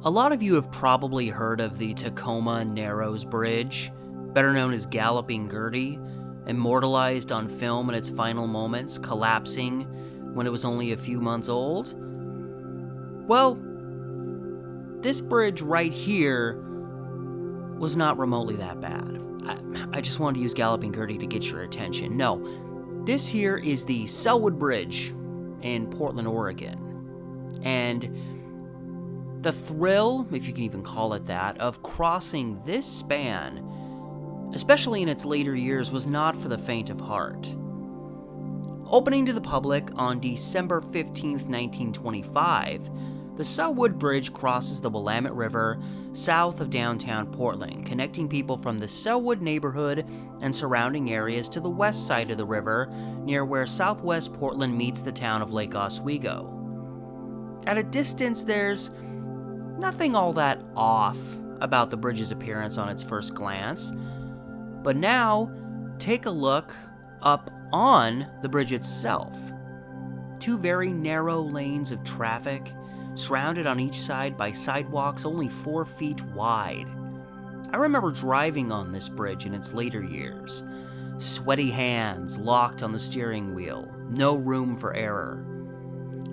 A lot of you have probably heard of the Tacoma Narrows Bridge, better known as Galloping Gertie, immortalized on film in its final moments, collapsing when it was only a few months old. Well, this bridge right here was not remotely that bad. I just wanted to use Galloping Gertie to get your attention. No, this here is the Sellwood Bridge in Portland, Oregon. And the thrill, if you can even call it that, of crossing this span, especially in its later years, was not for the faint of heart. Opening to the public on December 15th, 1925, the Sellwood Bridge crosses the Willamette River south of downtown Portland, connecting people from the Sellwood neighborhood and surrounding areas to the west side of the river, near where southwest Portland meets the town of Lake Oswego. At a distance, there's nothing all that off about the bridge's appearance on its first glance, but now take a look up on the bridge itself. Two very narrow lanes of traffic, surrounded on each side by sidewalks only 4 feet wide. I remember driving on this bridge in its later years. Sweaty hands locked on the steering wheel, no room for error.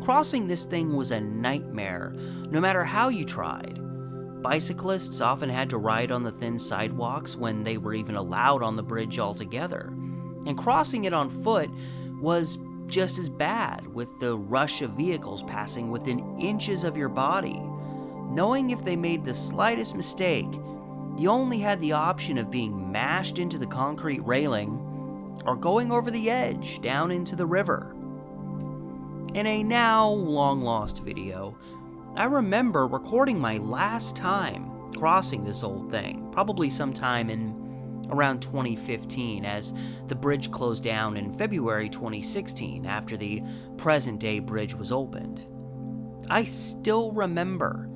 Crossing this thing was a nightmare, no matter how you tried. Bicyclists often had to ride on the thin sidewalks when they were even allowed on the bridge altogether. And crossing it on foot was just as bad, with the rush of vehicles passing within inches of your body. Knowing if they made the slightest mistake, you only had the option of being mashed into the concrete railing or going over the edge down into the river. In a now long-lost video, I remember recording my last time crossing this old thing, probably sometime in around 2015, as the bridge closed down in February 2016 after the present-day bridge was opened. I still remember,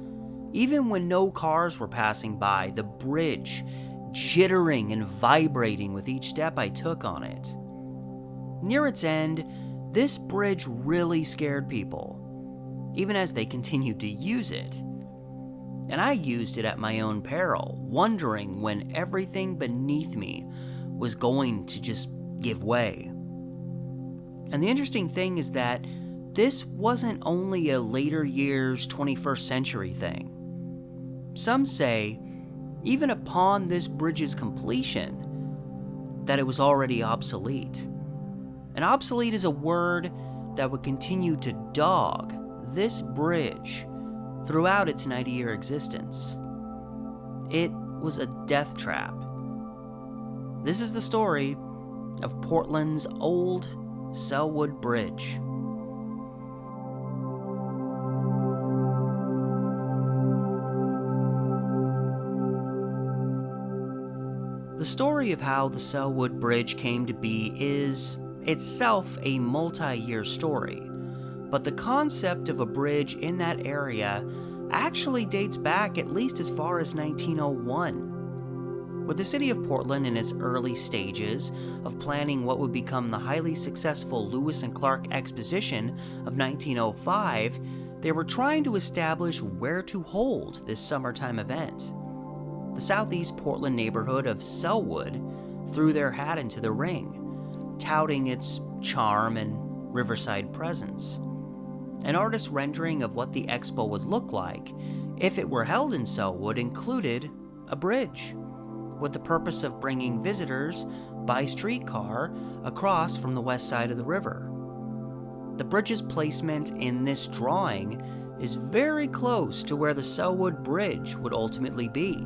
even when no cars were passing by, the bridge jittering and vibrating with each step I took on it. Near its end, this bridge really scared people, even as they continued to use it. And I used it at my own peril, wondering when everything beneath me was going to just give way. And the interesting thing is that this wasn't only a later years 21st century thing. Some say, even upon this bridge's completion, that it was already obsolete. And obsolete is a word that would continue to dog this bridge throughout its 90-year existence. It was a death trap. This is the story of Portland's old Sellwood Bridge. The story of how the Sellwood Bridge came to be is itself a multi-year story, but the concept of a bridge in that area actually dates back at least as far as 1901. With the city of Portland in its early stages of planning what would become the highly successful Lewis and Clark Exposition of 1905, they were trying to establish where to hold this summertime event. The southeast Portland neighborhood of Sellwood threw their hat into the ring, touting its charm and riverside presence. An artist's rendering of what the expo would look like if it were held in Sellwood included a bridge, with the purpose of bringing visitors by streetcar across from the west side of the river. The bridge's placement in this drawing is very close to where the Sellwood Bridge would ultimately be.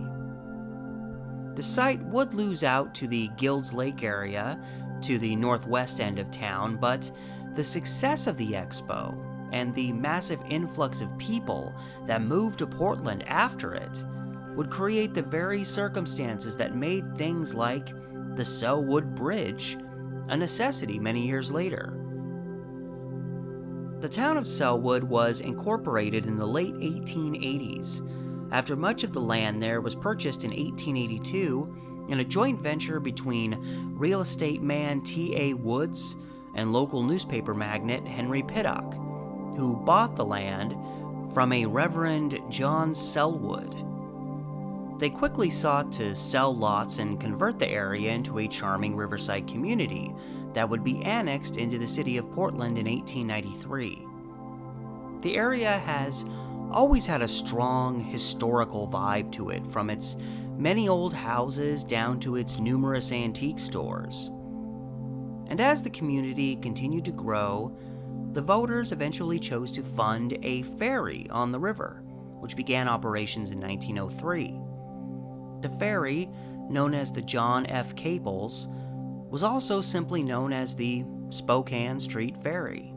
The site would lose out to the Guilds Lake area to the northwest end of town, but the success of the expo and the massive influx of people that moved to Portland after it would create the very circumstances that made things like the Sellwood Bridge a necessity many years later. The town of Sellwood was incorporated in the late 1880s, after much of the land there was purchased in 1882 in a joint venture between real estate man T.A. Woods and local newspaper magnate Henry Piddock, who bought the land from a Reverend John Sellwood. They quickly sought to sell lots and convert the area into a charming riverside community that would be annexed into the city of Portland in 1893. The area has always had a strong historical vibe to it, from its many old houses down to its numerous antique stores. And as the community continued to grow, the voters eventually chose to fund a ferry on the river, which began operations in 1903. The ferry, known as the John F. Caples, was also simply known as the Spokane Street Ferry.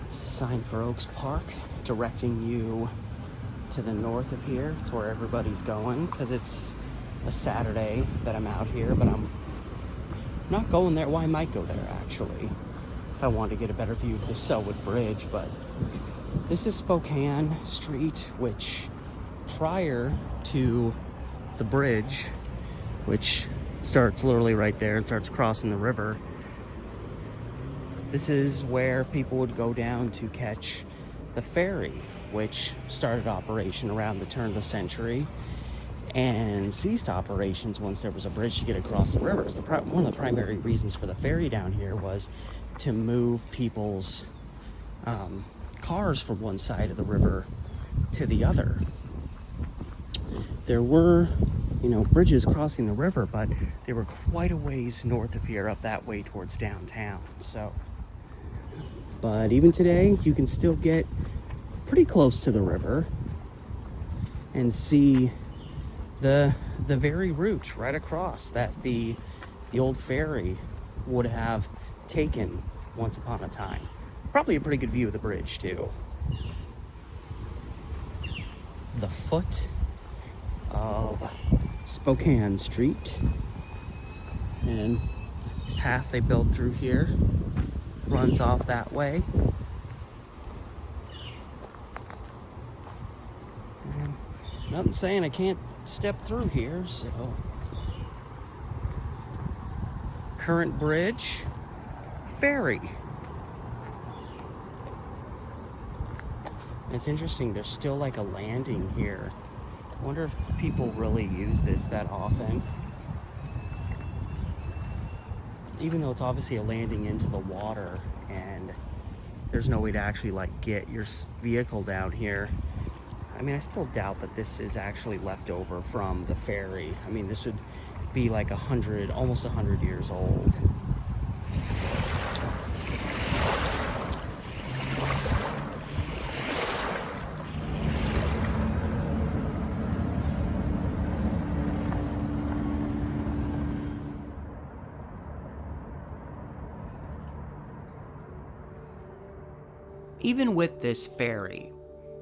This is a sign for Oaks Park, directing you to the north of here. It's where everybody's going, because it's a Saturday that I'm out here, but I'm not going there. Well, I might go there, actually, if I want to get a better view of the Sellwood Bridge, but this is Spokane Street, which prior to the bridge, which starts literally right there and starts crossing the river, this is where people would go down to catch the ferry, which started operation around the turn of the century and ceased operations once there was a bridge to get across the river. So one of the primary reasons for the ferry down here was to move people's cars from one side of the river to the other. There were, bridges crossing the river, but they were quite a ways north of here, up that way towards downtown. But even today, you can still get pretty close to the river and see the very route right across that the old ferry would have taken once upon a time. Probably a pretty good view of the bridge, too. The foot of Spokane Street, and path they built through here runs off that way. And nothing saying I can't step through here, so. Current bridge, ferry. It's interesting, there's still like a landing here. I wonder if people really use this that often. Even though it's obviously a landing into the water and there's no way to actually get your vehicle down here. I mean, I still doubt that this is actually left over from the ferry. I mean, this would be like almost 100 years old. Even with this ferry,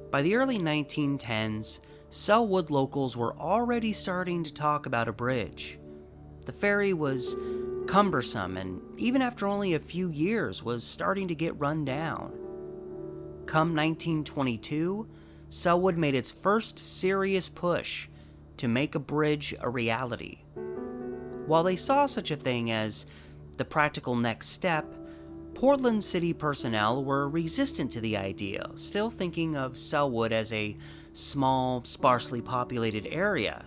by the early 1910s, Sellwood locals were already starting to talk about a bridge. The ferry was cumbersome, and even after only a few years was starting to get run down. Come 1922, Sellwood made its first serious push to make a bridge a reality. While they saw such a thing as the practical next step, Portland city personnel were resistant to the idea, still thinking of Sellwood as a small, sparsely populated area,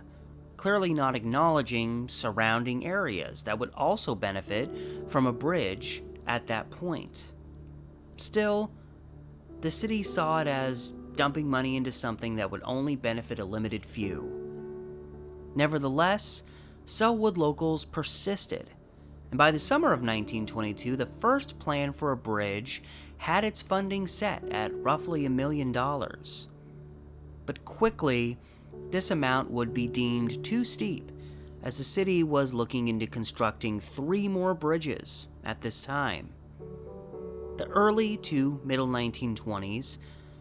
clearly not acknowledging surrounding areas that would also benefit from a bridge at that point. Still, the city saw it as dumping money into something that would only benefit a limited few. Nevertheless, Sellwood locals persisted, and by the summer of 1922, the first plan for a bridge had its funding set at roughly $1 million. But quickly, this amount would be deemed too steep, as the city was looking into constructing 3 more bridges at this time. The early to middle 1920s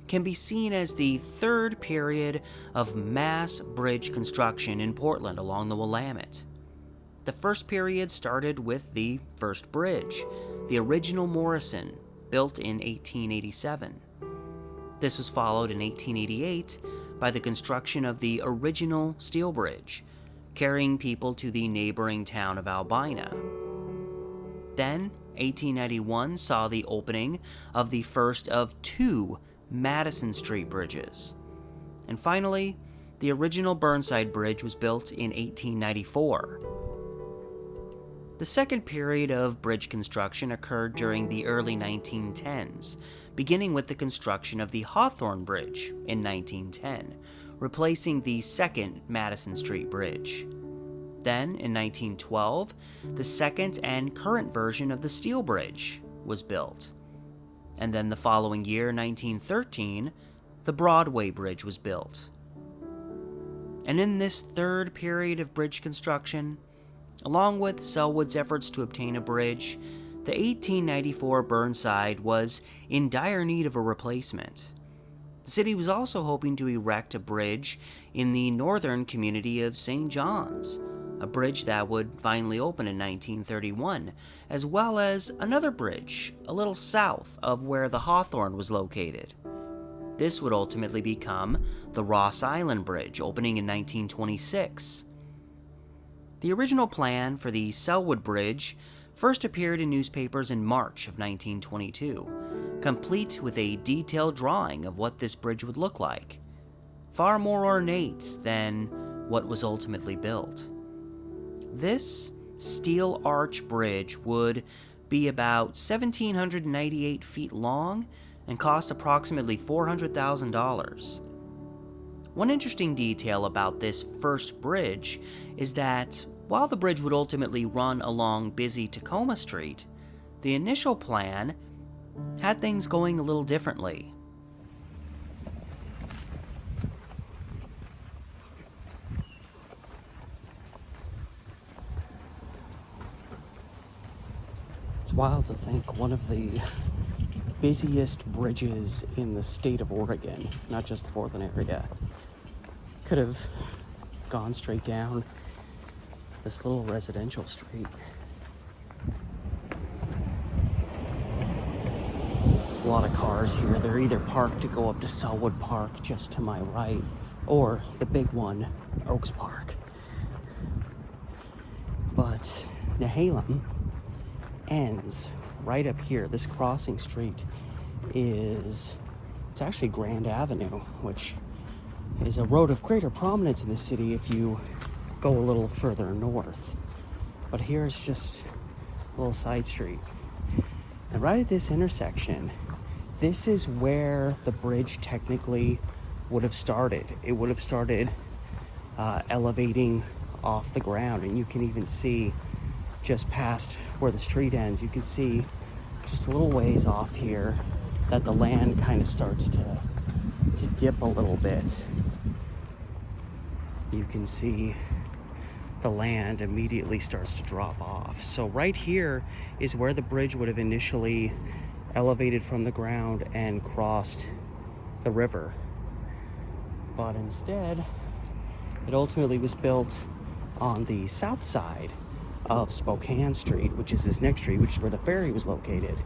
can be seen as the third period of mass bridge construction in Portland along the Willamette. The first period started with the first bridge, the original Morrison, built in 1887. This was followed in 1888 by the construction of the original steel bridge, carrying people to the neighboring town of Albina. Then, 1891 saw the opening of the first of two Madison Street bridges. And finally, the original Burnside Bridge was built in 1894. The second period of bridge construction occurred during the early 1910s, beginning with the construction of the Hawthorne Bridge in 1910, replacing the second Madison Street Bridge. Then, in 1912, the second and current version of the Steel Bridge was built. And then the following year, 1913, the Broadway Bridge was built. And in this third period of bridge construction, along with Sellwood's efforts to obtain a bridge, the 1894 Burnside was in dire need of a replacement. The city was also hoping to erect a bridge in the northern community of St. John's, a bridge that would finally open in 1931, as well as another bridge a little south of where the Hawthorne was located. This would ultimately become the Ross Island Bridge, opening in 1926. The original plan for the Sellwood Bridge first appeared in newspapers in March of 1922, complete with a detailed drawing of what this bridge would look like, far more ornate than what was ultimately built. This steel arch bridge would be about 1,798 feet long and cost approximately $400,000. One interesting detail about this first bridge is that while the bridge would ultimately run along busy Tacoma Street, the initial plan had things going a little differently. It's wild to think one of the busiest bridges in the state of Oregon, not just the Portland area, could have gone straight down this little residential street. There's a lot of cars here. They're either parked to go up to Sellwood Park just to my right, or the big one, Oaks Park. But Nehalem ends right up here. This crossing street it's actually Grand Avenue, which is a road of greater prominence in the city if you go a little further north. But here is just a little side street. And right at this intersection, this is where the bridge technically would have started. It would have started elevating off the ground, and you can even see just past where the street ends, you can see just a little ways off here that the land kind of starts to dip a little bit. You can see the land immediately starts to drop off. So right here is where the bridge would have initially elevated from the ground and crossed the river. But instead, it ultimately was built on the south side of Spokane Street, which is this next street, which is where the ferry was located.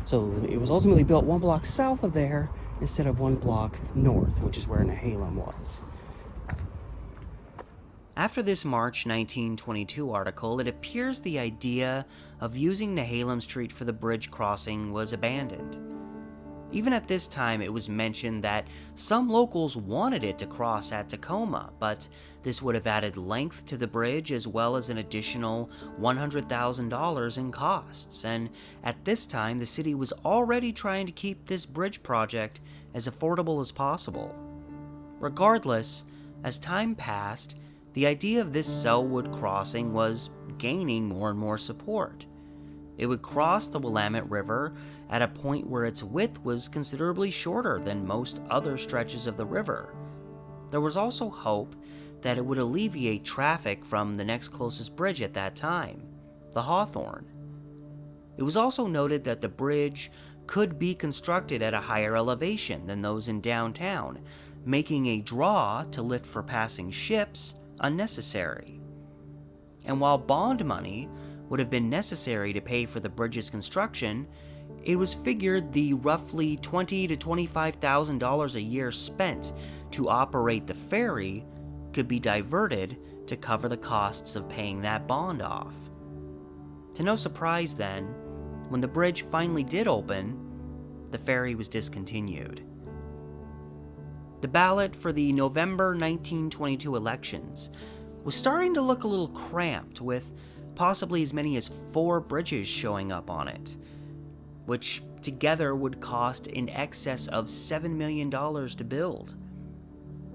So it was ultimately built one block south of there instead of one block north, which is where Nehalem was. After this March 1922 article, it appears the idea of using Nehalem Street for the bridge crossing was abandoned. Even at this time, it was mentioned that some locals wanted it to cross at Tacoma, but this would have added length to the bridge as well as an additional $100,000 in costs, and at this time, the city was already trying to keep this bridge project as affordable as possible. Regardless, as time passed, the idea of this Sellwood crossing was gaining more and more support. It would cross the Willamette River at a point where its width was considerably shorter than most other stretches of the river. There was also hope that it would alleviate traffic from the next closest bridge at that time, the Hawthorne. It was also noted that the bridge could be constructed at a higher elevation than those in downtown, making a draw to lift for passing ships unnecessary. And while bond money would have been necessary to pay for the bridge's construction, it was figured the roughly $20,000 to $25,000 a year spent to operate the ferry could be diverted to cover the costs of paying that bond off. To no surprise then, when the bridge finally did open, the ferry was discontinued. The ballot for the November 1922 elections was starting to look a little cramped, with possibly as many as 4 bridges showing up on it, which together would cost in excess of $7 million to build.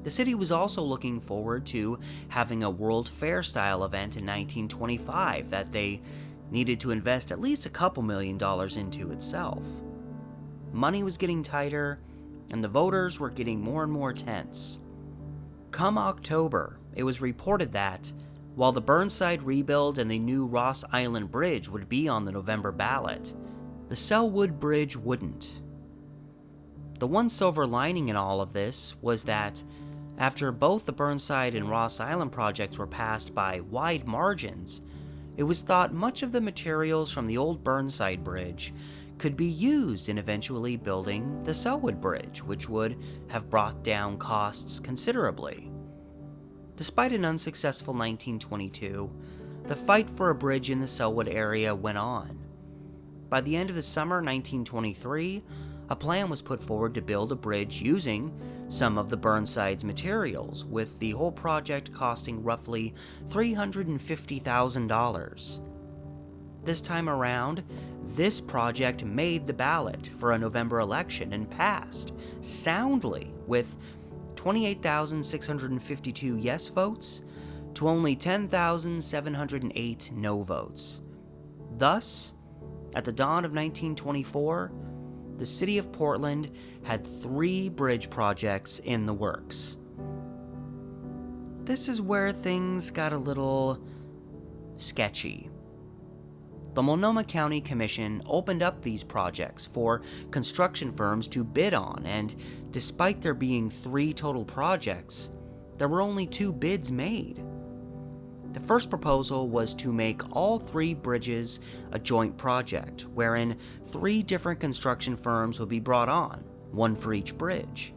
The city was also looking forward to having a World Fair-style event in 1925 that they needed to invest at least a couple $1,000,000 into itself. Money was getting tighter, and the voters were getting more and more tense. Come October, it was reported that, while the Burnside rebuild and the new Ross Island Bridge would be on the November ballot, the Sellwood Bridge wouldn't. The one silver lining in all of this was that, after both the Burnside and Ross Island projects were passed by wide margins, it was thought much of the materials from the old Burnside Bridge could be used in eventually building the Sellwood Bridge, which would have brought down costs considerably. Despite an unsuccessful 1922, the fight for a bridge in the Sellwood area went on. By the end of the summer 1923, a plan was put forward to build a bridge using some of the Burnside's materials, with the whole project costing roughly $350,000. This time around, this project made the ballot for a November election and passed soundly, with 28,652 yes votes to only 10,708 no votes. Thus, at the dawn of 1924, the city of Portland had 3 bridge projects in the works. This is where things got a little sketchy. The Multnomah County Commission opened up these projects for construction firms to bid on, and despite there being 3 total projects, there were only 2 bids made. The first proposal was to make all 3 bridges a joint project, wherein 3 different construction firms would be brought on, 1 for each bridge.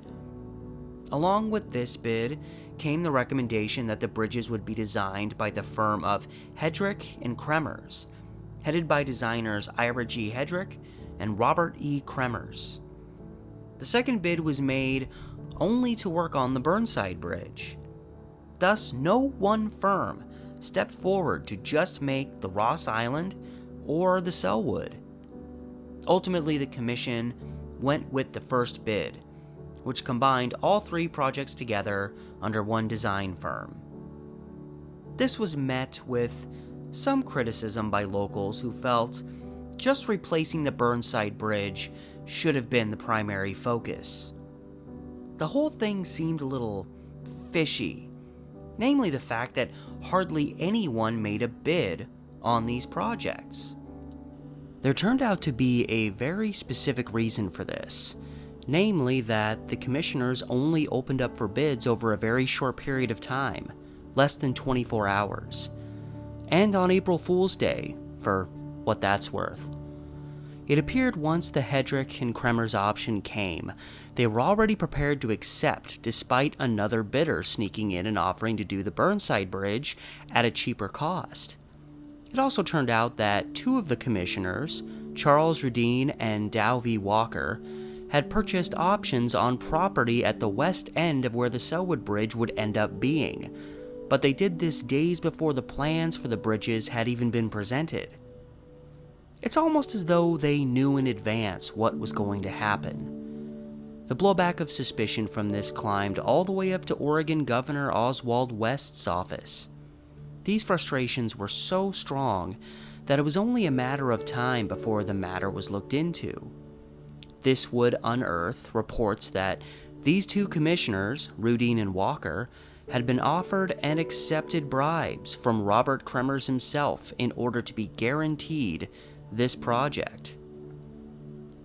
Along with this bid came the recommendation that the bridges would be designed by the firm of Hedrick and Kremers, headed by designers Ira G. Hedrick and Robert E. Kremers. The second bid was made only to work on the Burnside Bridge. Thus, no one firm stepped forward to just make the Ross Island or the Sellwood. Ultimately, the commission went with the first bid, which combined all 3 projects together under one design firm. This was met with some criticism by locals who felt just replacing the Burnside Bridge should have been the primary focus. The whole thing seemed a little fishy, namely the fact that hardly anyone made a bid on these projects. There turned out to be a very specific reason for this, namely that the commissioners only opened up for bids over a very short period of time, less than 24 hours, and on April Fool's Day, for what that's worth. It appeared once the Hedrick and Kremers option came, they were already prepared to accept, despite another bidder sneaking in and offering to do the Burnside Bridge at a cheaper cost. It also turned out that 2 of the commissioners, Charles Rudine and Dow V. Walker, had purchased options on property at the west end of where the Sellwood Bridge would end up being, but they did this days before the plans for the bridges had even been presented. It's almost as though they knew in advance what was going to happen. The blowback of suspicion from this climbed all the way up to Oregon Governor Oswald West's office. These frustrations were so strong that it was only a matter of time before the matter was looked into. This would unearth reports that these 2 commissioners, Rudine and Walker, had been offered and accepted bribes from Robert Kremers himself in order to be guaranteed this project.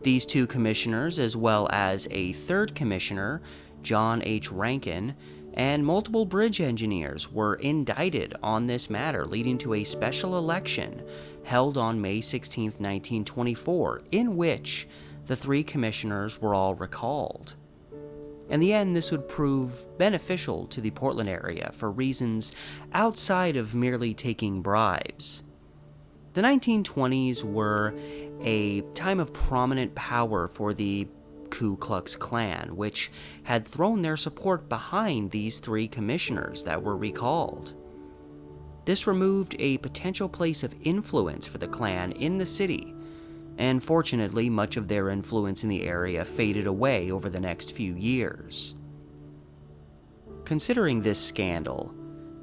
These 2 commissioners, as well as a 3rd commissioner, John H. Rankin, and multiple bridge engineers were indicted on this matter, leading to a special election held on May 16, 1924, in which the 3 commissioners were all recalled. In the end, this would prove beneficial to the Portland area for reasons outside of merely taking bribes. The 1920s were a time of prominent power for the Ku Klux Klan, which had thrown their support behind these three commissioners that were recalled. This removed a potential place of influence for the Klan in the city, and fortunately, much of their influence in the area faded away over the next few years. Considering this scandal,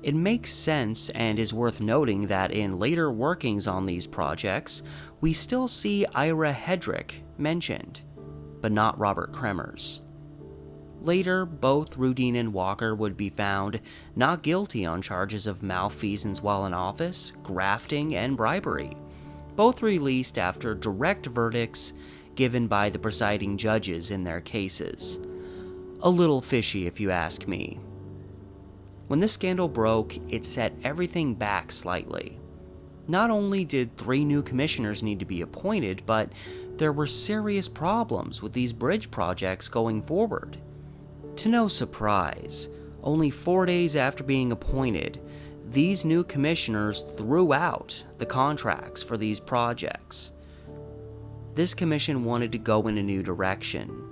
it makes sense and is worth noting that in later workings on these projects, we still see Ira Hedrick mentioned, but not Robert Kremers. Later, both Rudine and Walker would be found not guilty on charges of malfeasance while in office, grafting, and bribery, both released after direct verdicts given by the presiding judges in their cases. A little fishy if you ask me. When this scandal broke, it set everything back slightly. Not only did 3 new commissioners need to be appointed, but there were serious problems with these bridge projects going forward. To no surprise, only 4 days after being appointed, these new commissioners threw out the contracts for these projects. This commission wanted to go in a new direction.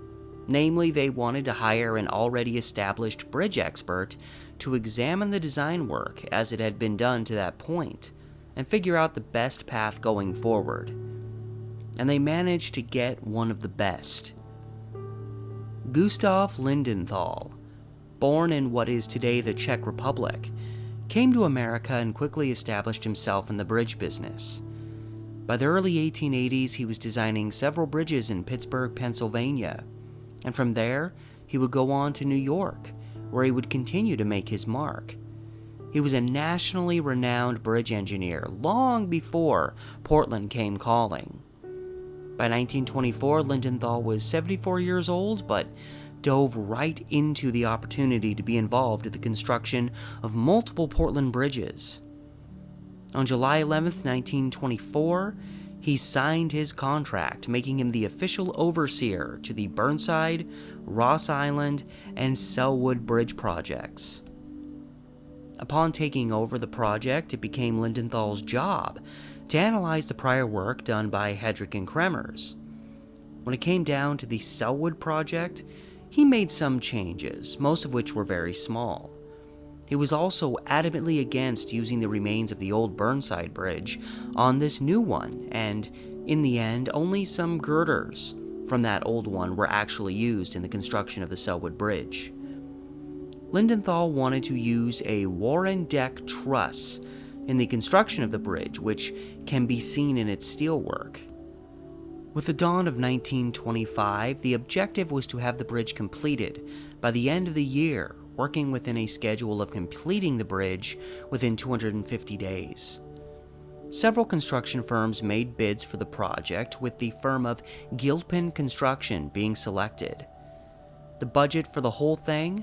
Namely, they wanted to hire an already established bridge expert to examine the design work as it had been done to that point and figure out the best path going forward. And they managed to get one of the best. Gustav Lindenthal, born in what is today the Czech Republic, came to America and quickly established himself in the bridge business. By the early 1880s, he was designing several bridges in Pittsburgh, Pennsylvania, and from there, he would go on to New York, where he would continue to make his mark. He was a nationally renowned bridge engineer long before Portland came calling. By 1924, Lindenthal was 74 years old, but dove right into the opportunity to be involved in the construction of multiple Portland bridges. On July 11, 1924, he signed his contract, making him the official overseer to the Burnside, Ross Island, and Sellwood Bridge projects. Upon taking over the project, it became Lindenthal's job to analyze the prior work done by Hedrick and Kremers. When it came down to the Sellwood project, he made some changes, most of which were very small. He was also adamantly against using the remains of the old Burnside Bridge on this new one, and in the end, only some girders from that old one were actually used in the construction of the Sellwood Bridge. Lindenthal wanted to use a Warren deck truss in the construction of the bridge, which can be seen in its steelwork. With the dawn of 1925, the objective was to have the bridge completed by the end of the year, working within a schedule of completing the bridge within 250 days. Several construction firms made bids for the project, with the firm of Gilpin Construction being selected. The budget for the whole thing?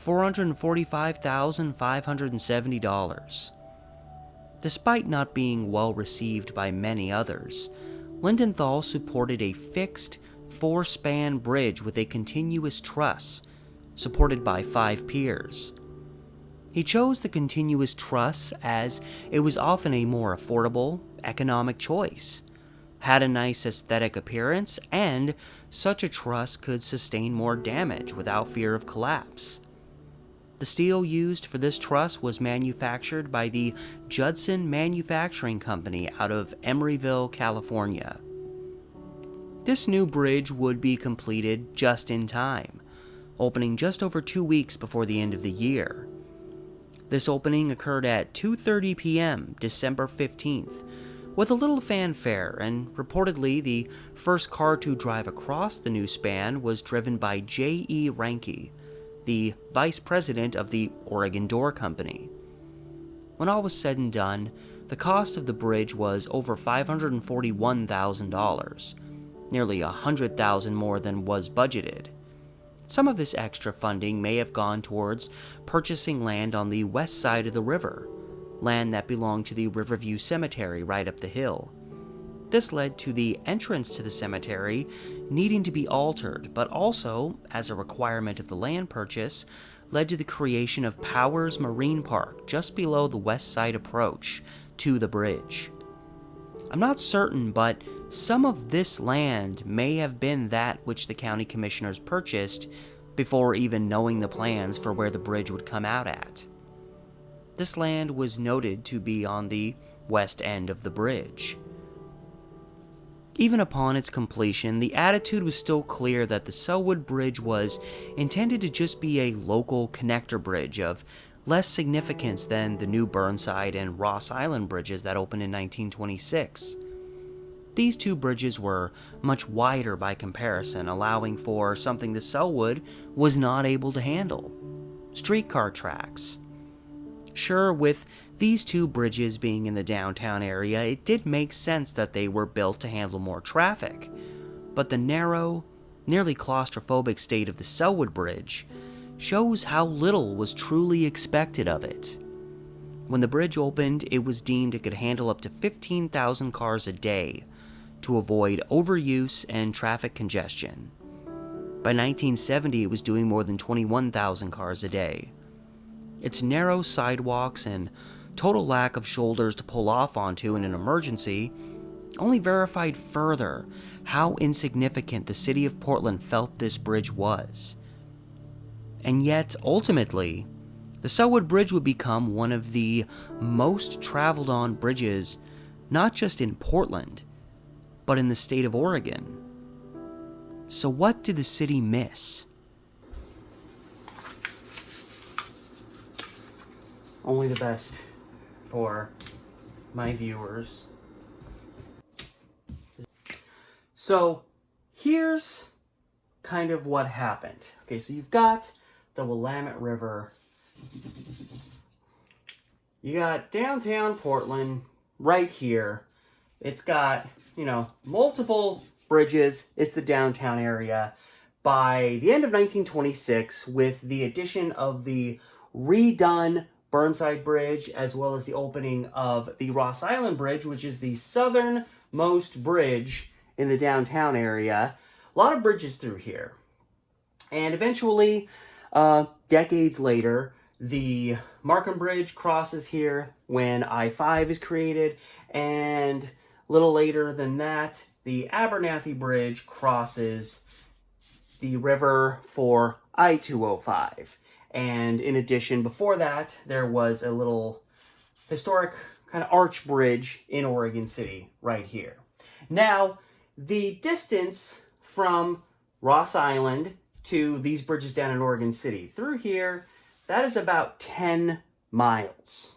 $445,570. Despite not being well received by many others, Lindenthal supported a fixed 4-span bridge with a continuous truss, supported by 5 piers. He chose the continuous truss as it was often a more affordable, economic choice, had a nice aesthetic appearance, and such a truss could sustain more damage without fear of collapse. The steel used for this truss was manufactured by the Judson Manufacturing Company out of Emeryville, California. This new bridge would be completed just in time, opening just over 2 weeks before the end of the year. This opening occurred at 2:30 p.m., December 15th, with a little fanfare, and reportedly the first car to drive across the new span was driven by J.E. Ranke, the vice president of the Oregon Door Company. When all was said and done, the cost of the bridge was over $541,000, nearly $100,000 more than was budgeted. Some of this extra funding may have gone towards purchasing land on the west side of the river, land that belonged to the Riverview Cemetery right up the hill. This led to the entrance to the cemetery needing to be altered, but also, as a requirement of the land purchase, led to the creation of Powers Marine Park just below the west side approach to the bridge. I'm not certain, but some of this land may have been that which the county commissioners purchased before even knowing the plans for where the bridge would come out at. This land was noted to be on the west end of the bridge. Even upon its completion, the attitude was still clear that the Sellwood Bridge was intended to just be a local connector bridge of less significance than the new Burnside and Ross Island bridges that opened in 1926. These two bridges were much wider by comparison, allowing for something the Sellwood was not able to handle: streetcar tracks. Sure, with these two bridges being in the downtown area, it did make sense that they were built to handle more traffic, but the narrow, nearly claustrophobic state of the Sellwood Bridge shows how little was truly expected of it. When the bridge opened, it was deemed it could handle up to 15,000 cars a day to avoid overuse and traffic congestion. By 1970, it was doing more than 21,000 cars a day. Its narrow sidewalks and total lack of shoulders to pull off onto in an emergency only verified further how insignificant the city of Portland felt this bridge was. And yet, ultimately, the Sellwood Bridge would become one of the most traveled on bridges, not just in Portland, but in the state of Oregon. So what did the city miss? Only the best for my viewers. So here's kind of what happened. Okay, so you've got the Willamette River. You got downtown Portland right here. It's got, multiple bridges. It's the downtown area. By the end of 1926, with the addition of the redone Burnside Bridge, as well as the opening of the Ross Island Bridge, which is the southernmost bridge in the downtown area. A lot of bridges through here. And eventually, decades later, the Markham Bridge crosses here when I-5 is created, and a little later than that, the Abernathy Bridge crosses the river for I-205. And in addition, before that, there was a little historic kind of arch bridge in Oregon City right here. Now, the distance from Ross Island to these bridges down in Oregon City through here, that is about 10 miles.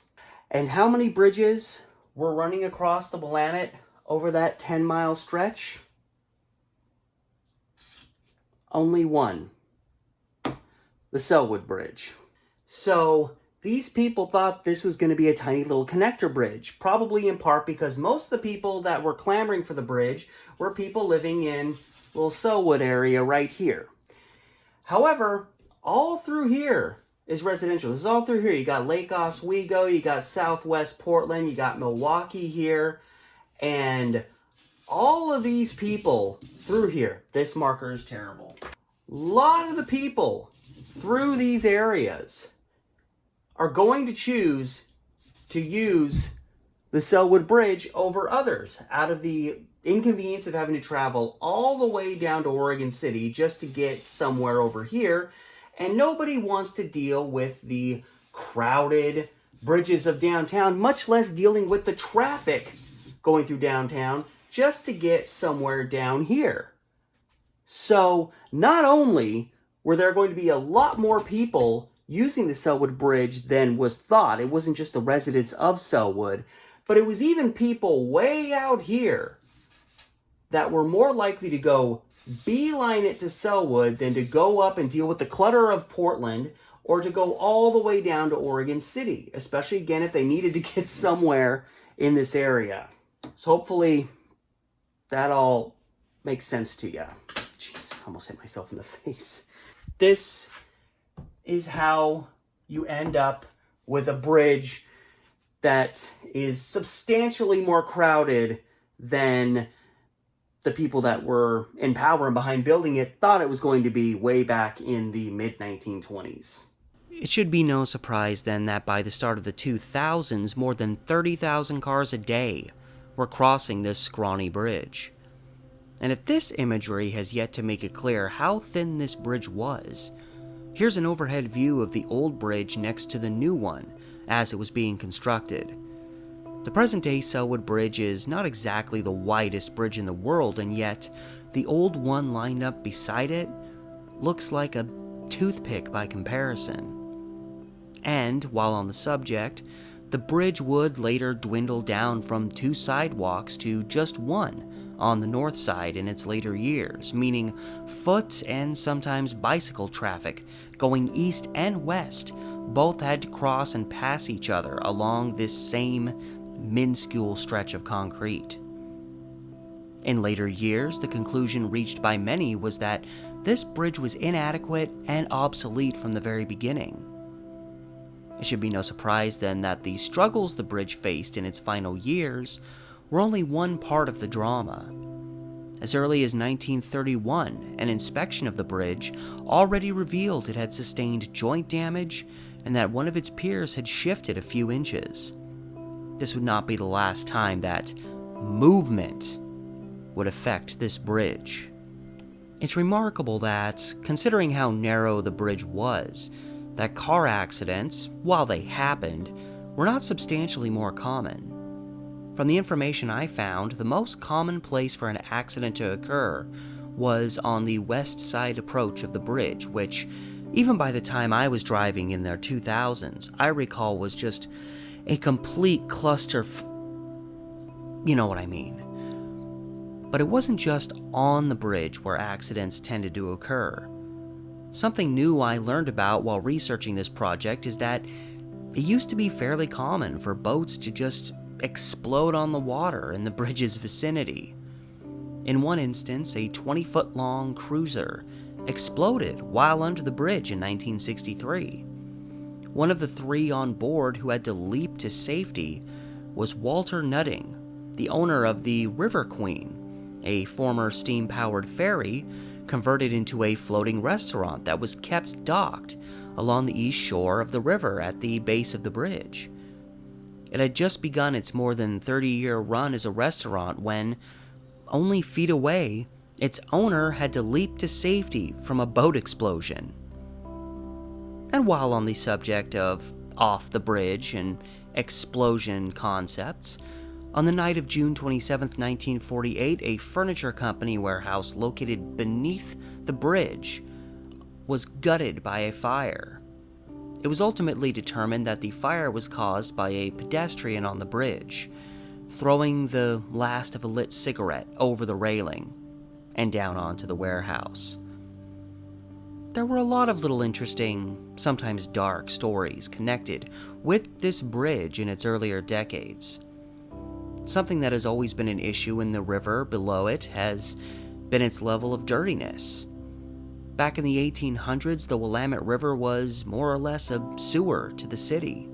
And how many bridges were running across the Willamette over that 10-mile stretch? Only one. The Sellwood Bridge. So these people thought this was going to be a tiny little connector bridge, probably in part because most of the people that were clamoring for the bridge were people living in little Sellwood area right here. However, all through here is residential. This is all through here. You got Lake Oswego, you got Southwest Portland, you got Milwaukee here, and all of these people through here, this marker is terrible. A lot of the people through these areas are going to choose to use the Sellwood Bridge over others out of the inconvenience of having to travel all the way down to Oregon City just to get somewhere over here. And nobody wants to deal with the crowded bridges of downtown, much less dealing with the traffic going through downtown just to get somewhere down here. So not only were there going to be a lot more people using the Sellwood Bridge than was thought, it wasn't just the residents of Sellwood, but it was even people way out here that were more likely to go beeline it to Sellwood than to go up and deal with the clutter of Portland or to go all the way down to Oregon City, especially, again, if they needed to get somewhere in this area. So hopefully that all makes sense to you. Jesus, I almost hit myself in the face. This is how you end up with a bridge that is substantially more crowded than the people that were in power and behind building it thought it was going to be way back in the mid-1920s. It should be no surprise then that by the start of the 2000s, more than 30,000 cars a day were crossing this scrawny bridge. And if this imagery has yet to make it clear how thin this bridge was, here's an overhead view of the old bridge next to the new one as it was being constructed. The present-day Sellwood Bridge is not exactly the widest bridge in the world, and yet the old one lined up beside it looks like a toothpick by comparison. And, while on the subject, the bridge would later dwindle down from 2 sidewalks to just one on the north side in its later years, meaning foot and sometimes bicycle traffic going east and west both had to cross and pass each other along this same minuscule stretch of concrete. In later years, the conclusion reached by many was that this bridge was inadequate and obsolete from the very beginning. It should be no surprise then that the struggles the bridge faced in its final years were only one part of the drama. As early as 1931, an inspection of the bridge already revealed it had sustained joint damage and that one of its piers had shifted a few inches. This would not be the last time that movement would affect this bridge. It's remarkable that, considering how narrow the bridge was, that car accidents, while they happened, were not substantially more common. From the information I found, the most common place for an accident to occur was on the west side approach of the bridge, which, even by the time I was driving in the 2000s, I recall was just a complete cluster. You know what I mean. But it wasn't just on the bridge where accidents tended to occur. Something new I learned about while researching this project is that it used to be fairly common for boats to just explode on the water in the bridge's vicinity. In one instance, a 20-foot-long cruiser exploded while under the bridge in 1963. One of the 3 on board who had to leap to safety was Walter Nutting, the owner of the River Queen, a former steam-powered ferry converted into a floating restaurant that was kept docked along the east shore of the river at the base of the bridge. It had just begun its more than 30-year run as a restaurant when, only feet away, its owner had to leap to safety from a boat explosion. And while on the subject of off the bridge and explosion concepts, on the night of June 27, 1948, a furniture company warehouse located beneath the bridge was gutted by a fire. It was ultimately determined that the fire was caused by a pedestrian on the bridge, throwing the last of a lit cigarette over the railing and down onto the warehouse. There were a lot of little interesting, sometimes dark stories connected with this bridge in its earlier decades. Something that has always been an issue in the river below it has been its level of dirtiness. Back in the 1800s, the Willamette River was more or less a sewer to the city.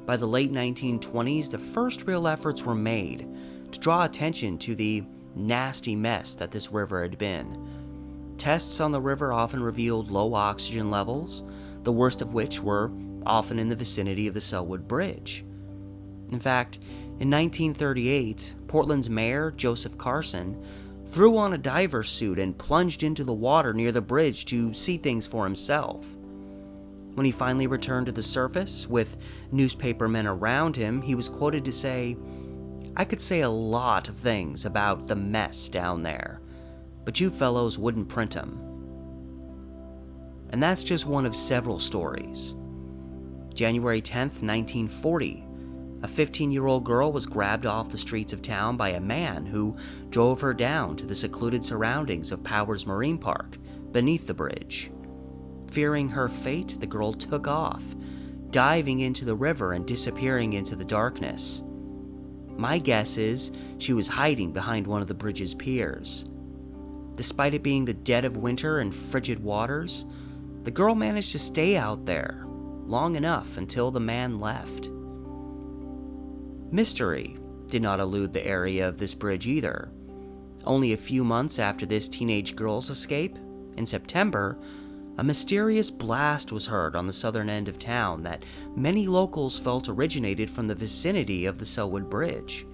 By the late 1920s, the first real efforts were made to draw attention to the nasty mess that this river had been. Tests on the river often revealed low oxygen levels, the worst of which were often in the vicinity of the Sellwood Bridge. In fact, in 1938, Portland's mayor, Joseph Carson, threw on a diver's suit and plunged into the water near the bridge to see things for himself. When he finally returned to the surface, with newspapermen around him, he was quoted to say, "I could say a lot of things about the mess down there, but you fellows wouldn't print 'em." And that's just one of several stories. January 10th, 1940, a 15-year-old girl was grabbed off the streets of town by a man who drove her down to the secluded surroundings of Powers Marine Park beneath the bridge. Fearing her fate, the girl took off, diving into the river and disappearing into the darkness. My guess is she was hiding behind one of the bridge's piers. Despite it being the dead of winter and frigid waters, the girl managed to stay out there long enough until the man left. Mystery did not elude the area of this bridge either. Only a few months after this teenage girl's escape, in September, a mysterious blast was heard on the southern end of town that many locals felt originated from the vicinity of the Sellwood Bridge.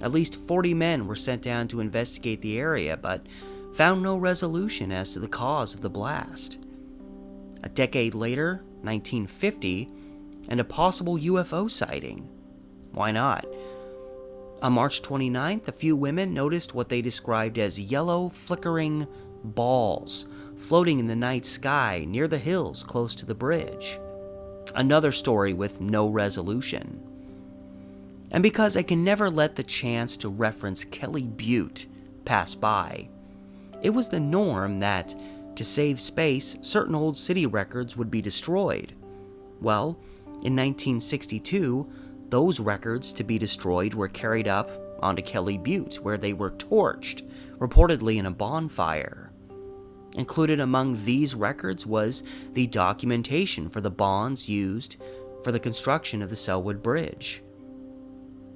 At least 40 men were sent down to investigate the area, but found no resolution as to the cause of the blast. A decade later, 1950, and a possible UFO sighting. Why not? On March 29th, a few women noticed what they described as yellow, flickering balls floating in the night sky near the hills close to the bridge. Another story with no resolution. And because I can never let the chance to reference Kelly Butte pass by, it was the norm that, to save space, certain old city records would be destroyed. Well, in 1962, those records to be destroyed were carried up onto Kelly Butte, where they were torched, reportedly in a bonfire. Included among these records was the documentation for the bonds used for the construction of the Sellwood Bridge.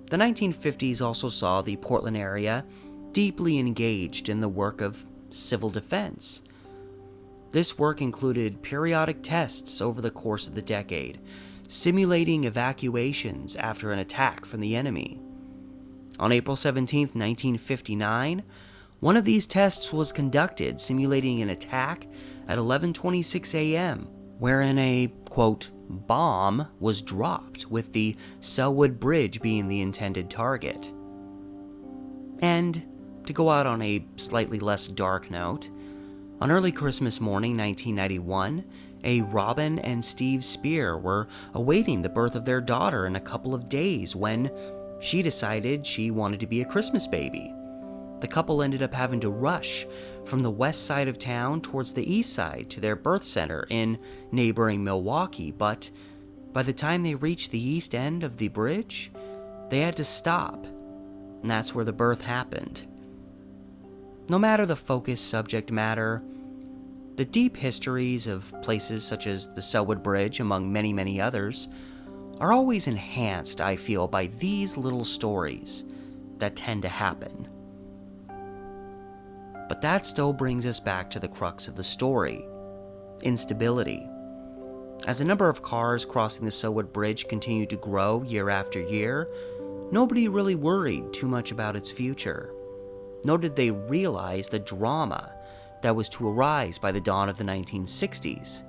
The 1950s also saw the Portland area deeply engaged in the work of civil defense. This work included periodic tests over the course of the decade, simulating evacuations after an attack from the enemy. On April 17, 1959, one of these tests was conducted, simulating an attack at 11:26 a.m., wherein a, quote, bomb was dropped, with the Sellwood Bridge being the intended target. And, to go out on a slightly less dark note, on early Christmas morning 1991, a Robin and Steve Spear were awaiting the birth of their daughter in a couple of days when she decided she wanted to be a Christmas baby. The couple ended up having to rush from the west side of town towards the east side to their birth center in neighboring Milwaukee, but by the time they reached the east end of the bridge, they had to stop, and that's where the birth happened. No matter the focus subject matter, the deep histories of places such as the Sellwood Bridge, among many, many others, are always enhanced, I feel, by these little stories that tend to happen. But that still brings us back to the crux of the story: instability. As the number of cars crossing the Sellwood Bridge continued to grow year after year, nobody really worried too much about its future. Nor did they realize the drama that was to arise by the dawn of the 1960s.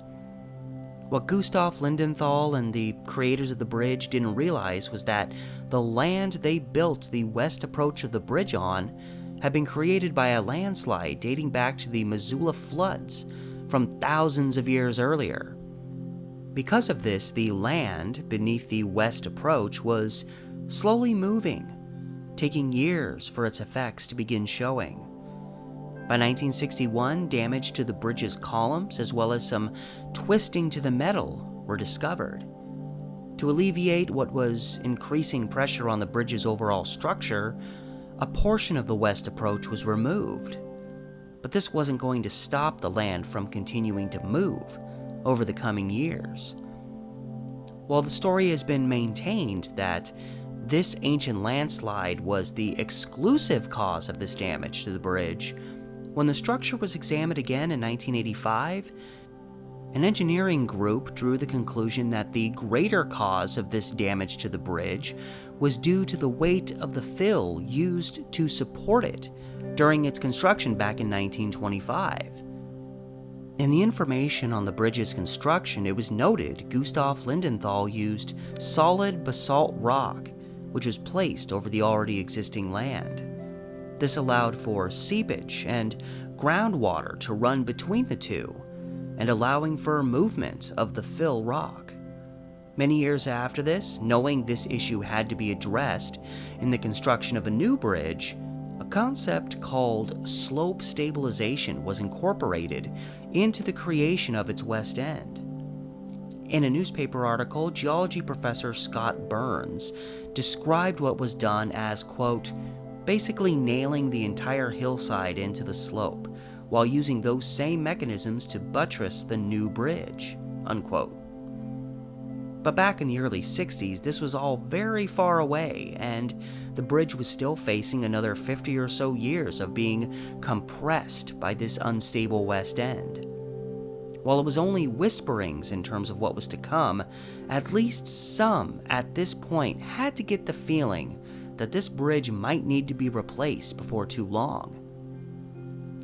What Gustav Lindenthal and the creators of the bridge didn't realize was that the land they built the west approach of the bridge on had been created by a landslide dating back to the Missoula floods from thousands of years earlier. Because of this, the land beneath the west approach was slowly moving, taking years for its effects to begin showing. By 1961, damage to the bridge's columns, as well as some twisting to the metal, were discovered. To alleviate what was increasing pressure on the bridge's overall structure, a portion of the west approach was removed. But this wasn't going to stop the land from continuing to move over the coming years. While the story has been maintained that this ancient landslide was the exclusive cause of this damage to the bridge, when the structure was examined again in 1985, an engineering group drew the conclusion that the greater cause of this damage to the bridge was due to the weight of the fill used to support it during its construction back in 1925. In the information on the bridge's construction, it was noted Gustav Lindenthal used solid basalt rock, which was placed over the already existing land. This allowed for seepage and groundwater to run between the two, and allowing for movement of the fill rock. Many years after this, knowing this issue had to be addressed in the construction of a new bridge, a concept called slope stabilization was incorporated into the creation of its west end. In a newspaper article, geology professor Scott Burns described what was done as, quote, basically nailing the entire hillside into the slope, while using those same mechanisms to buttress the new bridge, unquote. But back in the early 60s, this was all very far away, and the bridge was still facing another 50 or so years of being compressed by this unstable west end. While it was only whisperings in terms of what was to come, at least some at this point had to get the feeling that this bridge might need to be replaced before too long.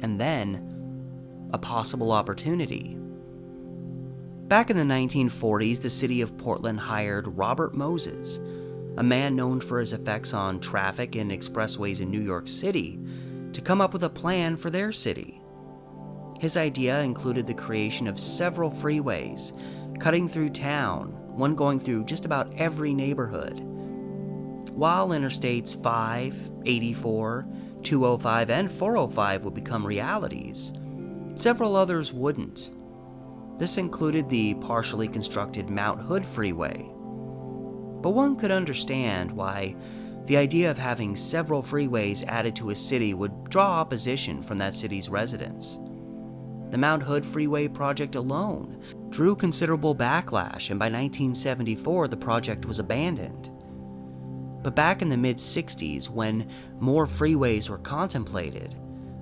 And then, a possible opportunity. Back in the 1940s, the city of Portland hired Robert Moses, a man known for his effects on traffic and expressways in New York City, to come up with a plan for their city. His idea included the creation of several freeways, cutting through town, one going through just about every neighborhood. While Interstates 5, 84, 205, and 405 would become realities, several others wouldn't. This included the partially constructed Mount Hood Freeway. But one could understand why the idea of having several freeways added to a city would draw opposition from that city's residents. The Mount Hood Freeway project alone drew considerable backlash, and by 1974 the project was abandoned. But back in the mid-60s, when more freeways were contemplated,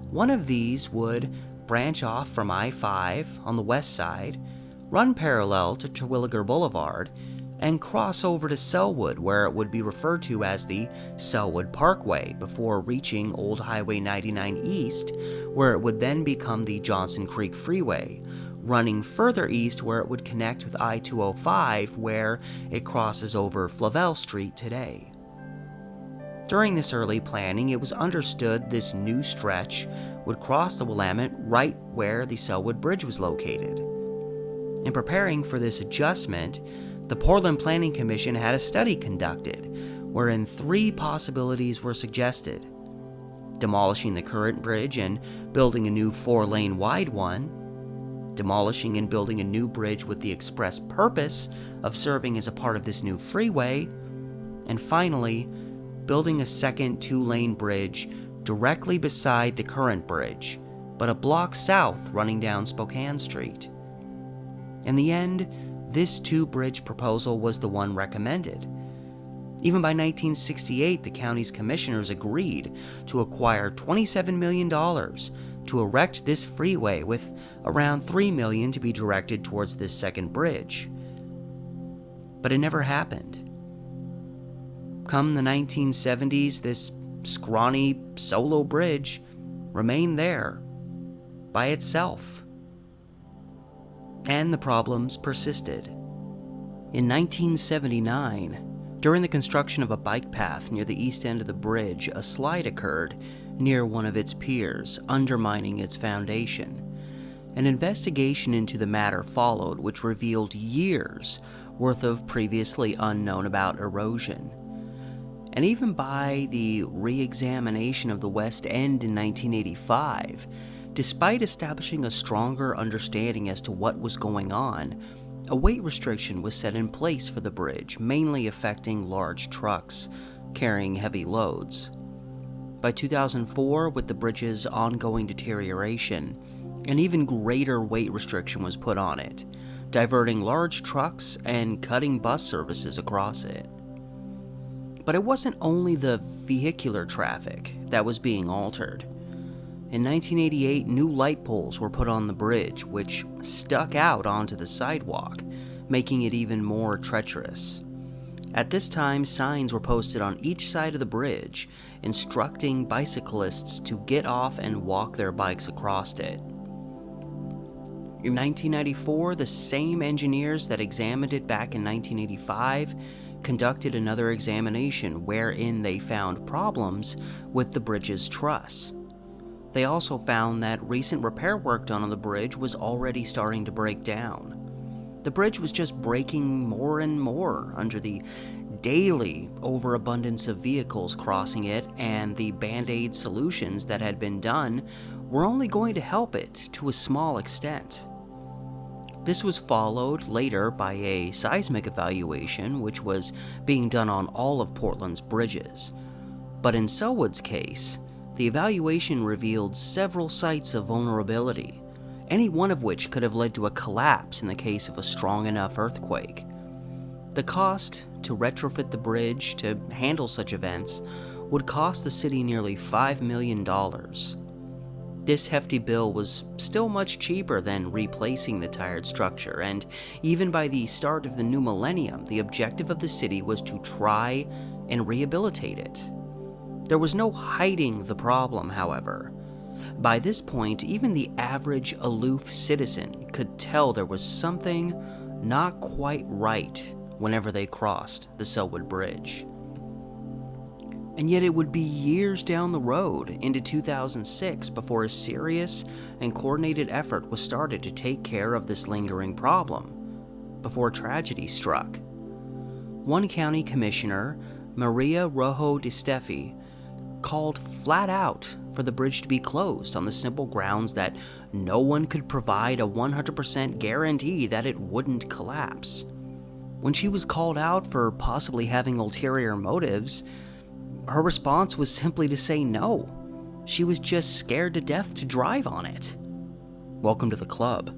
one of these would branch off from I-5 on the west side, run parallel to Terwilliger Boulevard, and cross over to Sellwood, where it would be referred to as the Sellwood Parkway, before reaching Old Highway 99 East, where it would then become the Johnson Creek Freeway, running further east where it would connect with I-205, where it crosses over Flavelle Street today. During this early planning, it was understood this new stretch would cross the Willamette right where the Sellwood Bridge was located. In preparing for this adjustment, the Portland Planning Commission had a study conducted, wherein 3 possibilities were suggested: demolishing the current bridge and building a new 4-lane wide one, demolishing and building a new bridge with the express purpose of serving as a part of this new freeway, and finally, building a second 2-lane bridge directly beside the current bridge, but a block south running down Spokane Street. In the end, this 2-bridge proposal was the one recommended. Even by 1968, the county's commissioners agreed to acquire $27 million to erect this freeway, with around $3 million to be directed towards this second bridge. But it never happened. Come the 1970s, this scrawny solo bridge remained there by itself. And the problems persisted. In 1979, during the construction of a bike path near the east end of the bridge, a slide occurred near one of its piers, undermining its foundation. An investigation into the matter followed, which revealed years worth of previously unknown about erosion. And even by the re-examination of the West End in 1985, despite establishing a stronger understanding as to what was going on, a weight restriction was set in place for the bridge, mainly affecting large trucks carrying heavy loads. By 2004, with the bridge's ongoing deterioration, an even greater weight restriction was put on it, diverting large trucks and cutting bus services across it. But it wasn't only the vehicular traffic that was being altered. In 1988, new light poles were put on the bridge, which stuck out onto the sidewalk, making it even more treacherous. At this time, signs were posted on each side of the bridge, instructing bicyclists to get off and walk their bikes across it. In 1994, the same engineers that examined it back in 1985 conducted another examination wherein they found problems with the bridge's truss. They also found that recent repair work done on the bridge was already starting to break down. The bridge was just breaking more and more under the daily overabundance of vehicles crossing it, and the band-aid solutions that had been done were only going to help it to a small extent. This was followed later by a seismic evaluation, which was being done on all of Portland's bridges. But in Sellwood's case, the evaluation revealed several sites of vulnerability, any one of which could have led to a collapse in the case of a strong enough earthquake. The cost to retrofit the bridge to handle such events would cost the city nearly $5 million. This hefty bill was still much cheaper than replacing the tired structure, and even by the start of the new millennium, the objective of the city was to try and rehabilitate it. There was no hiding the problem, however. By this point, even the average aloof citizen could tell there was something not quite right whenever they crossed the Sellwood Bridge. And yet it would be years down the road into 2006 before a serious and coordinated effort was started to take care of this lingering problem, before tragedy struck. One county commissioner, Maria Rojo de Steffi, called flat out for the bridge to be closed on the simple grounds that no one could provide a 100% guarantee that it wouldn't collapse. When she was called out for possibly having ulterior motives, her response was simply to say no. She was just scared to death to drive on it. Welcome to the club.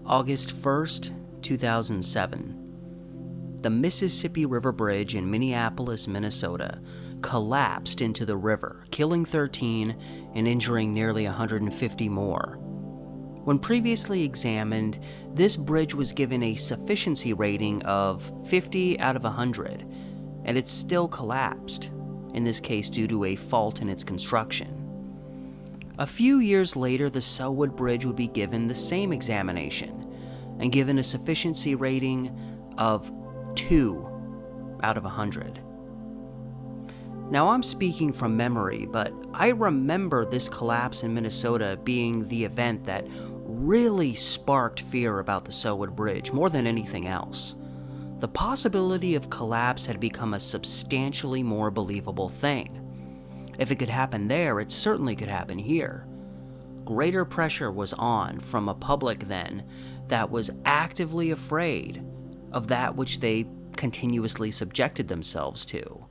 August 1st, 2007. The Mississippi River Bridge in Minneapolis, Minnesota, collapsed into the river, killing 13 and injuring nearly 150 more. When previously examined, this bridge was given a sufficiency rating of 50 out of 100, and it still collapsed, in this case due to a fault in its construction. A few years later, the Sellwood Bridge would be given the same examination, and given a sufficiency rating of 2 out of 100. Now, I'm speaking from memory, but I remember this collapse in Minnesota being the event that really sparked fear about the Sellwood Bridge more than anything else. The possibility of collapse had become a substantially more believable thing. If it could happen there, it certainly could happen here. Greater pressure was on from a public then that was actively afraid of that which they continuously subjected themselves to.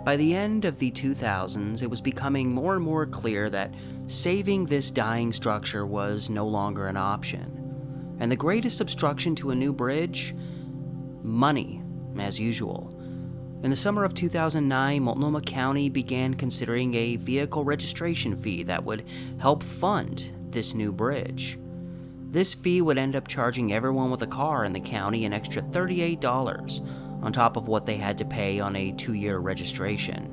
By the end of the 2000s, it was becoming more and more clear that saving this dying structure was no longer an option. And the greatest obstruction to a new bridge? Money, as usual. In the summer of 2009, Multnomah County began considering a vehicle registration fee that would help fund this new bridge. This fee would end up charging everyone with a car in the county an extra $38 on top of what they had to pay on a 2-year registration.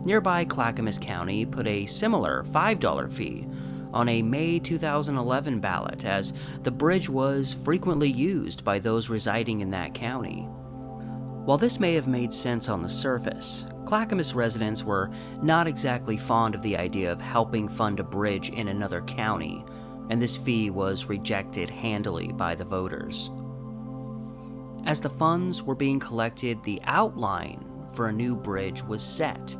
Nearby Clackamas County put a similar $5 fee on a May 2011 ballot, as the bridge was frequently used by those residing in that county. While this may have made sense on the surface, Clackamas residents were not exactly fond of the idea of helping fund a bridge in another county, and this fee was rejected handily by the voters. As the funds were being collected, the outline for a new bridge was set,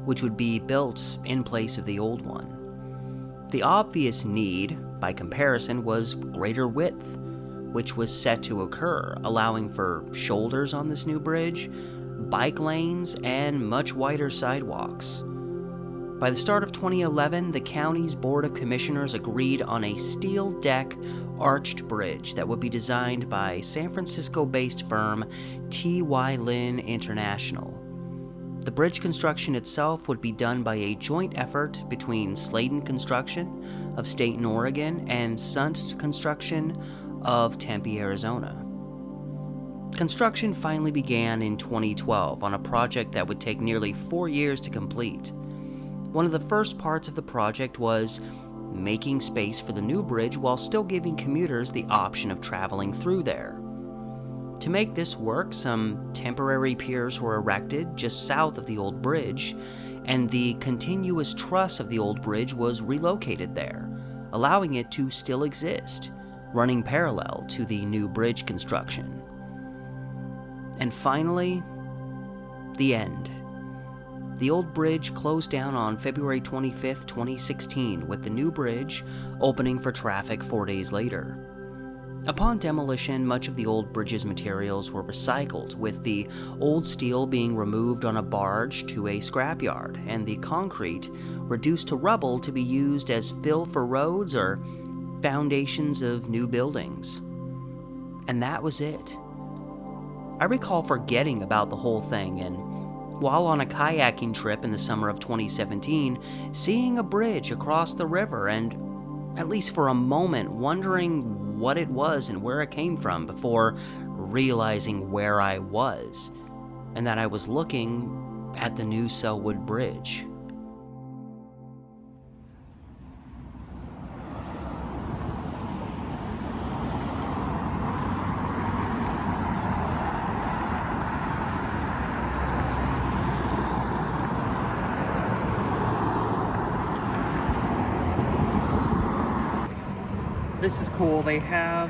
which would be built in place of the old one. The obvious need, by comparison, was greater width, which was set to occur, allowing for shoulders on this new bridge, bike lanes, and much wider sidewalks. By the start of 2011, the county's Board of Commissioners agreed on a steel deck arched bridge that would be designed by San Francisco-based firm T.Y. Lin International. The bridge construction itself would be done by a joint effort between Sladen Construction of State and Oregon and Sunt Construction of Tempe, Arizona. Construction finally began in 2012 on a project that would take nearly 4 years to complete. One of the first parts of the project was making space for the new bridge while still giving commuters the option of traveling through there. To make this work, some temporary piers were erected just south of the old bridge, and the continuous truss of the old bridge was relocated there, allowing it to still exist, running parallel to the new bridge construction. And finally, the end. The old bridge closed down on February 25, 2016, with the new bridge opening for traffic 4 days later. Upon demolition, much of the old bridge's materials were recycled, with the old steel being removed on a barge to a scrapyard, and the concrete reduced to rubble to be used as fill for roads or foundations of new buildings. And that was it. I recall forgetting about the whole thing, and while on a kayaking trip in the summer of 2017, seeing a bridge across the river and, at least for a moment, wondering what it was and where it came from before realizing where I was, and that I was looking at the new Sellwood Bridge. This is cool. They have,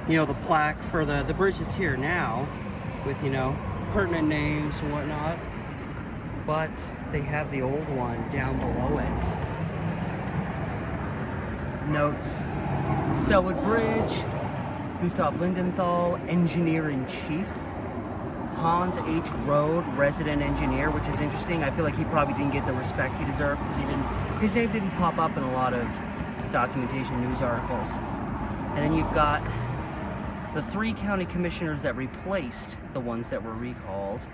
the plaque for the bridge is here now with, pertinent names and whatnot. But they have the old one down below it. Notes, Sellwood Bridge, Gustav Lindenthal, Engineer-in-Chief, Hans H. Rode, Resident Engineer, which is interesting. I feel like he probably didn't get the respect he deserved because his name didn't pop up in a lot of documentation news articles. And then you've got the 3 county commissioners that replaced the ones that were recalled.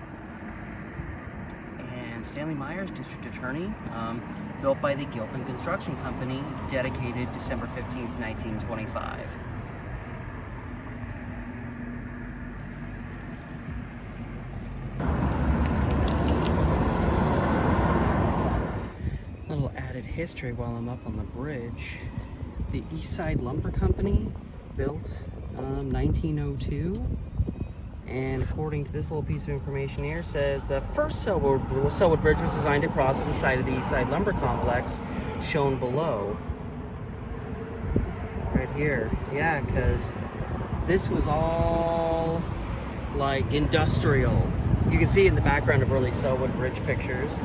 And Stanley Myers, district attorney, built by the Gilpin Construction Company, dedicated December 15th, 1925. Little added history while I'm up on the bridge. The East Side Lumber Company, built 1902, and according to this little piece of information here, says the first Sellwood Bridge was designed to cross at the site of the East Side Lumber Complex, shown below. Right here. Yeah, because this was all like industrial. You can see it in the background of early Sellwood Bridge pictures.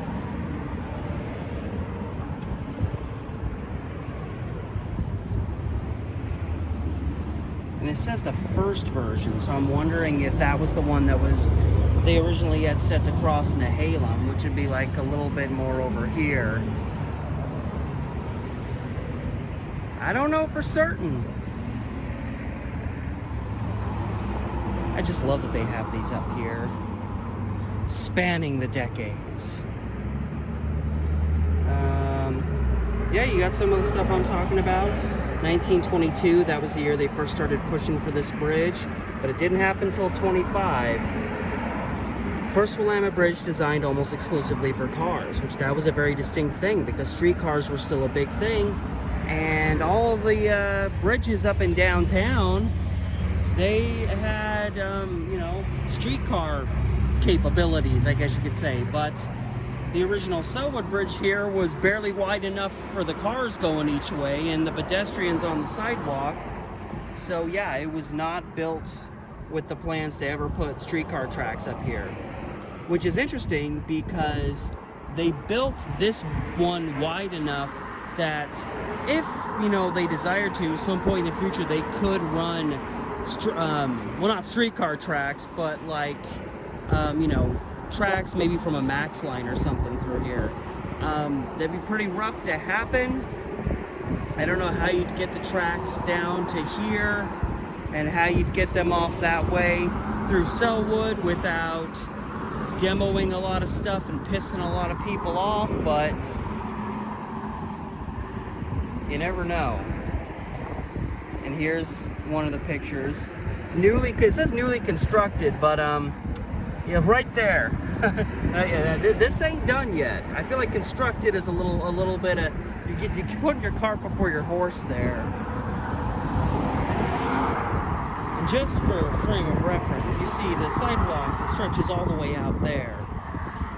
And it says the first version, so I'm wondering if that was the one that they originally had set to cross Nehalem, which would be like a little bit more over here. I don't know for certain. I just love that they have these up here, spanning the decades. Yeah, you got some of the stuff I'm talking about. 1922, that was the year they first started pushing for this bridge, but it didn't happen until 25. First Willamette Bridge designed almost exclusively for cars, which that was a very distinct thing because streetcars were still a big thing, and all the bridges up in downtown, they had, streetcar capabilities, I guess you could say, but the original Sellwood Bridge here was barely wide enough for the cars going each way and the pedestrians on the sidewalk. So yeah, it was not built with the plans to ever put streetcar tracks up here. Which is interesting because they built this one wide enough that if, they desired to, some point in the future, they could run, not streetcar tracks, but like, tracks maybe from a Max line or something through here. That'd be pretty rough to happen. I don't know how you'd get the tracks down to here and how you'd get them off that way through Sellwood without demoing a lot of stuff and pissing a lot of people off, but you never know. And here's one of the pictures. It says newly constructed, but yeah, right there. This ain't done yet. I feel like constructed is a little bit of, you put your cart before your horse there. And just for a frame of reference, you see the sidewalk, it stretches all the way out there.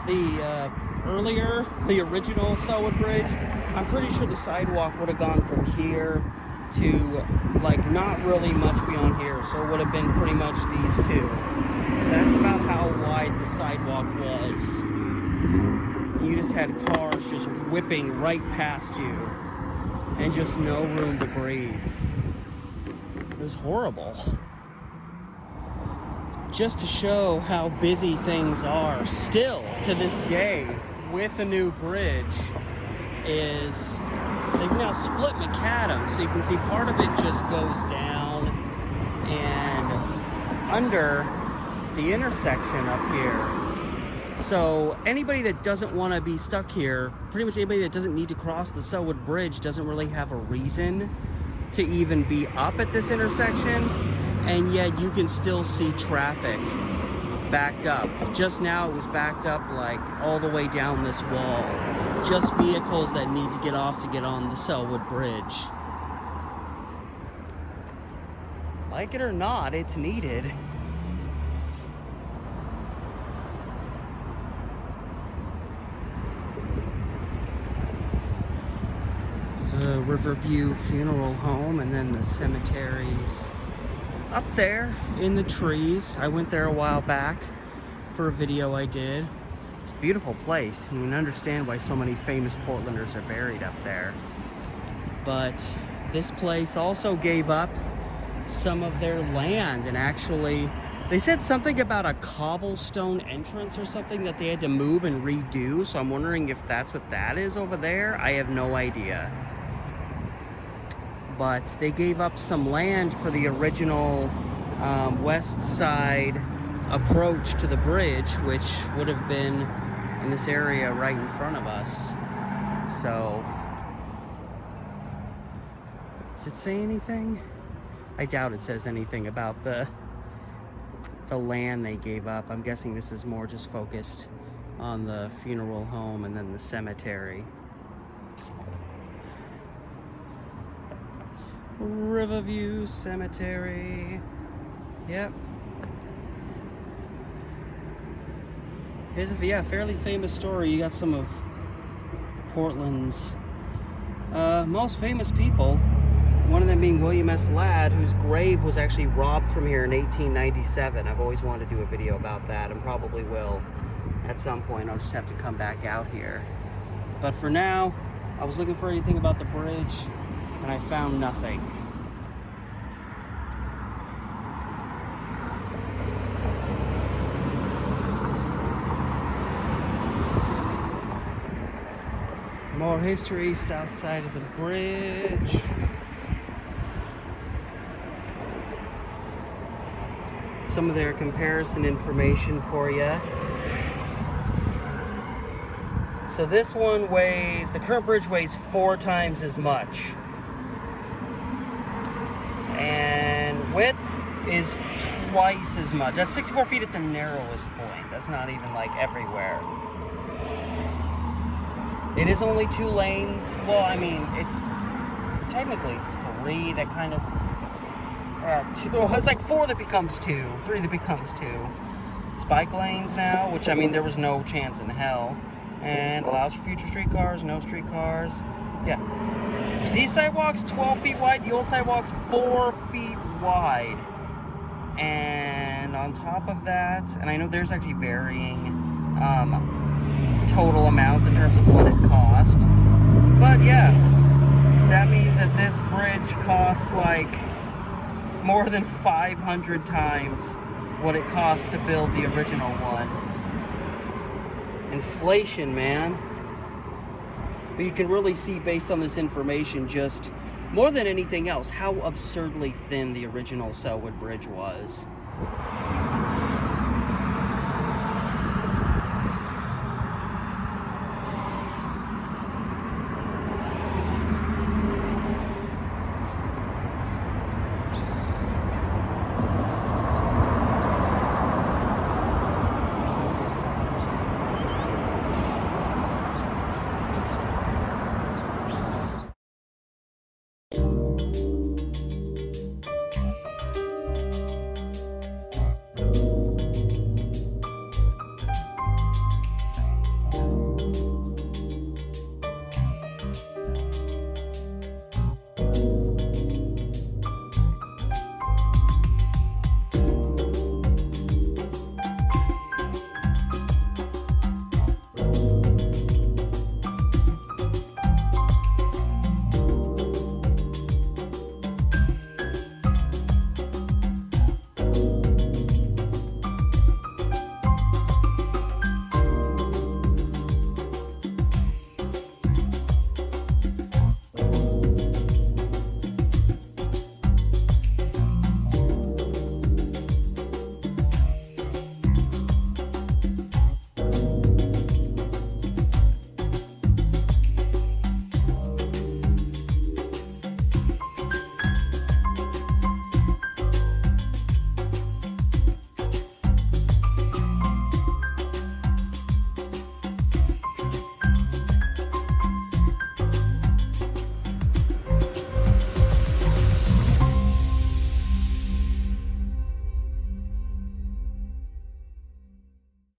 The original Sellwood Bridge, I'm pretty sure the sidewalk would have gone from here to like not really much beyond here, so it would have been pretty much these two. That's about how wide the sidewalk was. You just had cars just whipping right past you and just no room to breathe. It was horrible. Just to show how busy things are still to this day with a new bridge is they've now split macadam, so you can see part of it just goes down and under the intersection up here. So anybody that doesn't want to be stuck here, pretty much anybody that doesn't need to cross the Sellwood Bridge doesn't really have a reason to even be up at this intersection, and yet you can still see traffic backed up. Just now it was backed up like all the way down this wall. Just vehicles that need to get off to get on the Sellwood Bridge. Like it or not, it's needed. So Riverview Funeral Home, and then the cemeteries up there in the trees. I went there a while back for a video I did. It's a beautiful place. You can understand why so many famous Portlanders are buried up there. But this place also gave up some of their land, and actually they said something about a cobblestone entrance or something that they had to move and redo, so I'm wondering if that's what that is over there. I have no idea. But they gave up some land for the original west side approach to the bridge, which would have been in this area right in front of us. So, does it say anything? I doubt it says anything about the land they gave up. I'm guessing this is more just focused on the funeral home and then the cemetery. Riverview Cemetery. Yep. Here's a fairly famous story. You got some of Portland's most famous people. One of them being William S. Ladd, whose grave was actually robbed from here in 1897. I've always wanted to do a video about that, and probably will at some point. I'll just have to come back out here. But for now, I was looking for anything about the bridge, and I found nothing. More history, south side of the bridge. Some of their comparison information for you. So this one weighs, the current bridge weighs 4 times as much. And width is twice as much. That's 64 feet at the narrowest point. That's not even like everywhere. It is only 2 lanes. Well, I mean, it's technically 3 that kind of... it's like 4 that becomes 2, 3 that becomes 2. It's bike lanes now, which, I mean, there was no chance in hell. And allows for future streetcars, no streetcars. Yeah. These sidewalks, 12 feet wide. The old sidewalks, 4 feet wide. And on top of that, and I know there's actually varying total amounts in terms of what it cost. But yeah, that means that this bridge costs like more than 500 times what it cost to build the original one. Inflation, man. But you can really see, based on this information, just more than anything else, how absurdly thin the original Sellwood Bridge was.